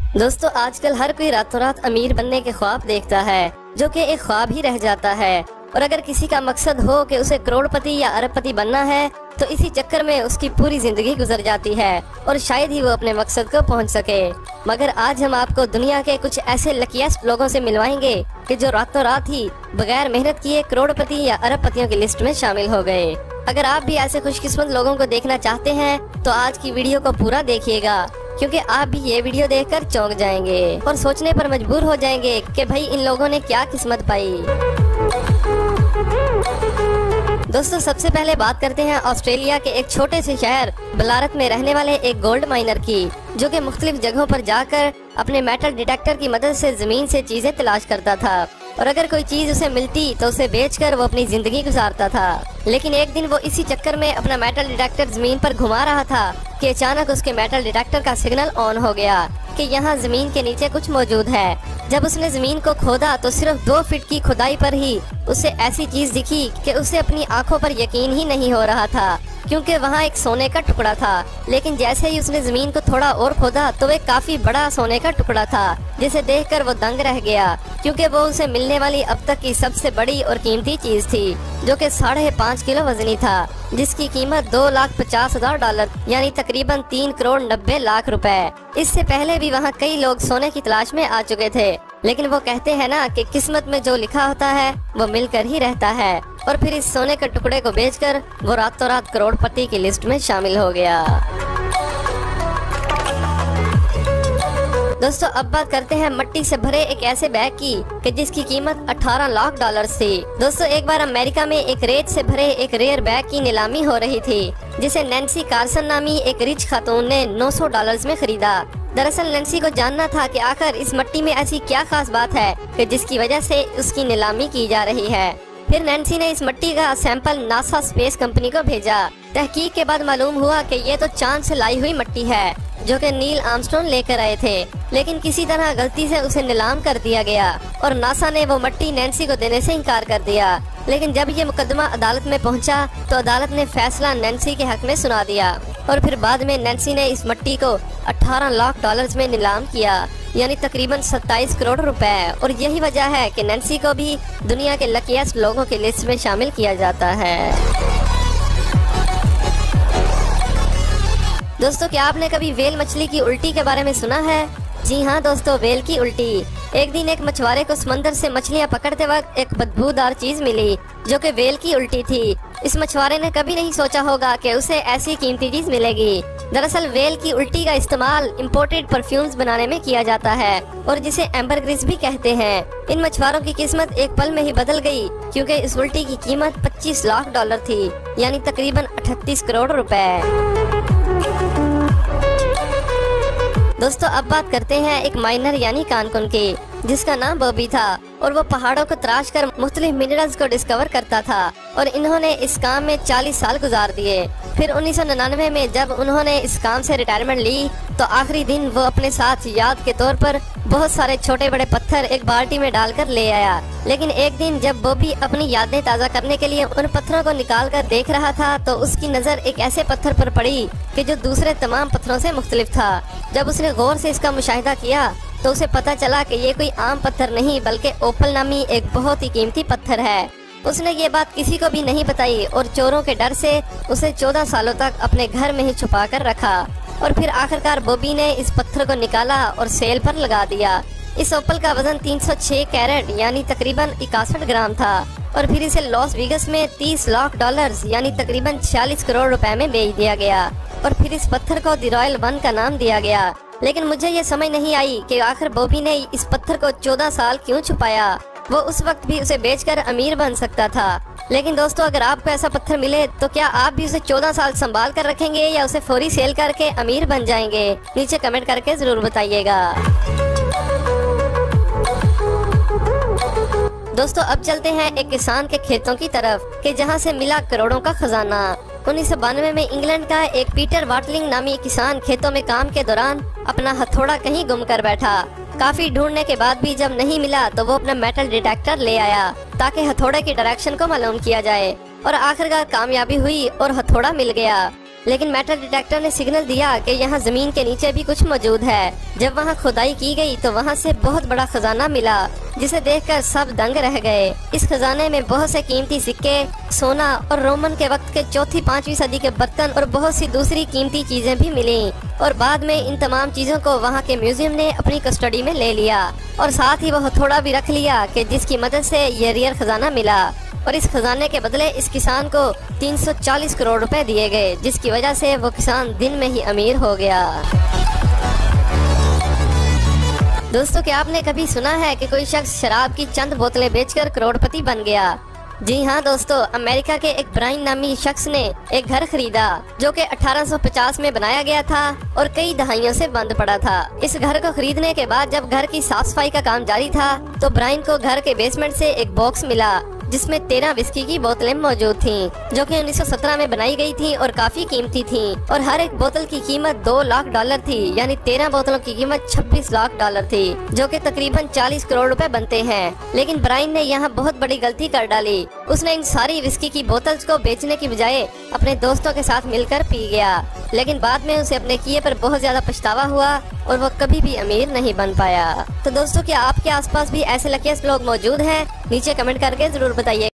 दोस्तों आजकल हर कोई रातों रात अमीर बनने के ख्वाब देखता है, जो कि एक ख्वाब ही रह जाता है। और अगर किसी का मकसद हो कि उसे करोड़पति या अरबपति बनना है तो इसी चक्कर में उसकी पूरी जिंदगी गुजर जाती है और शायद ही वो अपने मकसद को पहुंच सके। मगर आज हम आपको दुनिया के कुछ ऐसे लकीएस्ट लोगों से मिलवाएंगे कि जो रातों रात ही बगैर मेहनत किए करोड़पति या अरबपतियों की लिस्ट में शामिल हो गए। अगर आप भी ऐसे खुशकिस्मत लोगों को देखना चाहते हैं तो आज की वीडियो को पूरा देखिएगा, क्योंकि आप भी ये वीडियो देखकर चौंक जाएंगे और सोचने पर मजबूर हो जाएंगे कि भाई इन लोगों ने क्या किस्मत पाई। दोस्तों सबसे पहले बात करते हैं ऑस्ट्रेलिया के एक छोटे से शहर बलारत में रहने वाले एक गोल्ड माइनर की, जो कि मुख्तलिफ जगहों पर जाकर अपने मेटल डिटेक्टर की मदद से जमीन से चीजें तलाश करता था और अगर कोई चीज उसे मिलती तो उसे बेचकर वो अपनी जिंदगी गुजारता था। लेकिन एक दिन वो इसी चक्कर में अपना मेटल डिटेक्टर जमीन पर घुमा रहा था कि अचानक उसके मेटल डिटेक्टर का सिग्नल ऑन हो गया कि यहाँ जमीन के नीचे कुछ मौजूद है। जब उसने जमीन को खोदा तो सिर्फ 2 फीट की खुदाई पर ही उसे ऐसी चीज दिखी कि उसे अपनी आंखों पर यकीन ही नहीं हो रहा था, क्योंकि वहाँ एक सोने का टुकड़ा था। लेकिन जैसे ही उसने जमीन को थोड़ा और खोदा तो एक काफी बड़ा सोने का टुकड़ा था, जिसे देखकर वो दंग रह गया, क्योंकि वो उसे मिलने वाली अब तक की सबसे बड़ी और कीमती चीज थी, जो कि 5.5 किलो वजनी था, जिसकी कीमत $2,50,000 यानी तकरीबन 3 करोड़ 90 लाख रुपए। इससे पहले भी वहाँ कई लोग सोने की तलाश में आ चुके थे, लेकिन वो कहते हैं ना कि किस्मत में जो लिखा होता है वो मिलकर ही रहता है। और फिर इस सोने के टुकड़े को बेचकर वो रातों रात करोड़पति की लिस्ट में शामिल हो गया। दोस्तों अब बात करते हैं मट्टी से भरे एक ऐसे बैग की कि जिसकी कीमत $18 लाख थी। दोस्तों एक बार अमेरिका में एक रेत से भरे एक रेयर बैग की नीलामी हो रही थी, जिसे नैन्सी कार्सन नामी एक रिच खातून ने $900 में खरीदा। दरअसल नैन्सी को जानना था कि आखिर इस मट्टी में ऐसी क्या खास बात है कि जिसकी वजह से उसकी नीलामी की जा रही है। फिर नैन्सी ने इस मट्टी का सैंपल नासा स्पेस कंपनी को भेजा। तहकीक के बाद मालूम हुआ कि ये तो चांद से लाई हुई मट्टी है, जो कि नील आर्मस्ट्रॉन्ग लेकर आए थे, लेकिन किसी तरह गलती से उसे नीलाम कर दिया गया और नासा ने वो मट्टी नैन्सी को देने से इनकार कर दिया। लेकिन जब ये मुकदमा अदालत में पहुंचा तो अदालत ने फैसला नैन्सी के हक में सुना दिया और फिर बाद में नैन्सी ने इस मट्टी को $18 लाख में नीलाम किया, यानी तकरीबन 27 करोड़ रुपए। और यही वजह है कि नैन्सी को भी दुनिया के लकीएस्ट लोगों की लिस्ट में शामिल किया जाता है। दोस्तों क्या आपने कभी वेल मछली की उल्टी के बारे में सुना है? जी हाँ दोस्तों, वेल की उल्टी। एक दिन एक मछुआरे को समंदर से मछलियाँ पकड़ते वक्त एक बदबूदार चीज मिली, जो कि वेल की उल्टी थी। इस मछुआरे ने कभी नहीं सोचा होगा कि उसे ऐसी कीमती चीज मिलेगी। दरअसल वेल की उल्टी का इस्तेमाल इम्पोर्टेड परफ्यूम्स बनाने में किया जाता है और जिसे एम्बरग्रिस भी कहते हैं। इन मछुआरों की किस्मत एक पल में ही बदल गई, क्योंकि इस उल्टी की कीमत $25 लाख थी, यानी तकरीबन 38 करोड़ रुपए। दोस्तों अब बात करते हैं एक माइनर यानी कानकुन की, जिसका नाम बॉबी था और वो पहाड़ों को तराश कर मुख्तलिफ मिनरल्स को डिस्कवर करता था और इन्होंने इस काम में 40 साल गुजार दिए। फिर 1999 में जब उन्होंने इस काम से रिटायरमेंट ली तो आखिरी दिन वो अपने साथ याद के तौर पर बहुत सारे छोटे बड़े पत्थर एक बाल्टी में डालकर ले आया। लेकिन एक दिन जब बॉबी अपनी यादें ताज़ा करने के लिए उन पत्थरों को निकाल कर देख रहा था तो उसकी नज़र एक ऐसे पत्थर पर पड़ी कि जो दूसरे तमाम पत्थरों से मुख्तलिफ था। जब उसने गौर से इसका मुशाहिदा किया तो उसे पता चला कि ये कोई आम पत्थर नहीं बल्कि ओपल नामी एक बहुत ही कीमती पत्थर है। उसने ये बात किसी को भी नहीं बताई और चोरों के डर से उसे 14 सालों तक अपने घर में ही छुपा कर रखा। और फिर आखिरकार बॉबी ने इस पत्थर को निकाला और सेल पर लगा दिया। इस ओपल का वजन 306 कैरेट यानी तकरीबन 61 ग्राम था और फिर इसे लॉस वेगस में $30 लाख यानी तकरीबन 46 करोड़ रुपए में बेच दिया गया और फिर इस पत्थर को द रॉयल वन का नाम दिया गया। लेकिन मुझे ये समझ नहीं आई कि आखिर बॉबी ने इस पत्थर को 14 साल क्यों छुपाया। वो उस वक्त भी उसे बेचकर अमीर बन सकता था। लेकिन दोस्तों अगर आपको ऐसा पत्थर मिले तो क्या आप भी उसे 14 साल संभाल कर रखेंगे या उसे फौरी सेल करके अमीर बन जाएंगे? नीचे कमेंट करके जरूर बताइएगा। दोस्तों अब चलते हैं एक किसान के खेतों की तरफ कि जहां से मिला करोड़ों का खजाना। 1992 में इंग्लैंड का एक पीटर वाटलिंग नामी किसान खेतों में काम के दौरान अपना हथौड़ा कहीं गुम कर बैठा। काफी ढूंढने के बाद भी जब नहीं मिला तो वो अपना मेटल डिटेक्टर ले आया ताकि हथौड़े की डायरेक्शन को मालूम किया जाए और आखिरकार कामयाबी हुई और हथौड़ा मिल गया। लेकिन मेटल डिटेक्टर ने सिग्नल दिया कि यहाँ जमीन के नीचे भी कुछ मौजूद है। जब वहाँ खुदाई की गई तो वहाँ से बहुत बड़ा खजाना मिला, जिसे देखकर सब दंग रह गए। इस खजाने में बहुत से कीमती सिक्के, सोना और रोमन के वक्त के 4वीं-5वीं सदी के बर्तन और बहुत सी दूसरी कीमती चीजें भी मिली। और बाद में इन तमाम चीजों को वहाँ के म्यूजियम ने अपनी कस्टडी में ले लिया और साथ ही वह थोड़ा भी रख लिया कि जिसकी मदद से ये रियल खजाना मिला। और इस खजाने के बदले इस किसान को 340 करोड़ रुपए दिए गए, जिसकी वजह से वो किसान दिन में ही अमीर हो गया। दोस्तों, क्या आपने कभी सुना है कि कोई शख्स शराब की चंद बोतलें बेचकर करोड़पति बन गया? जी हाँ दोस्तों, अमेरिका के एक ब्राइन नामी शख्स ने एक घर खरीदा जो कि 1850 में बनाया गया था और कई दहाइयों से बंद पड़ा था। इस घर को खरीदने के बाद जब घर की साफ सफाई का काम जारी था तो ब्राइन को घर के बेसमेंट से एक बॉक्स मिला जिसमें 13 विस्की की बोतलें मौजूद थीं, जो कि 1917 में बनाई गई थी और काफी कीमती थीं। और हर एक बोतल की कीमत $2 लाख थी, यानी 13 बोतलों की कीमत $26 लाख थी, जो कि तकरीबन 40 करोड़ रुपए बनते हैं। लेकिन ब्राइन ने यहाँ बहुत बड़ी गलती कर डाली। उसने इन सारी विस्की की बोतल्स को बेचने की बजाय अपने दोस्तों के साथ मिलकर पी गया। लेकिन बाद में उसे अपने किए पर बहुत ज्यादा पछतावा हुआ और वो कभी भी अमीर नहीं बन पाया। तो दोस्तों, क्या आपके आसपास भी ऐसे लकीस लोग मौजूद हैं? नीचे कमेंट करके जरूर बताइए।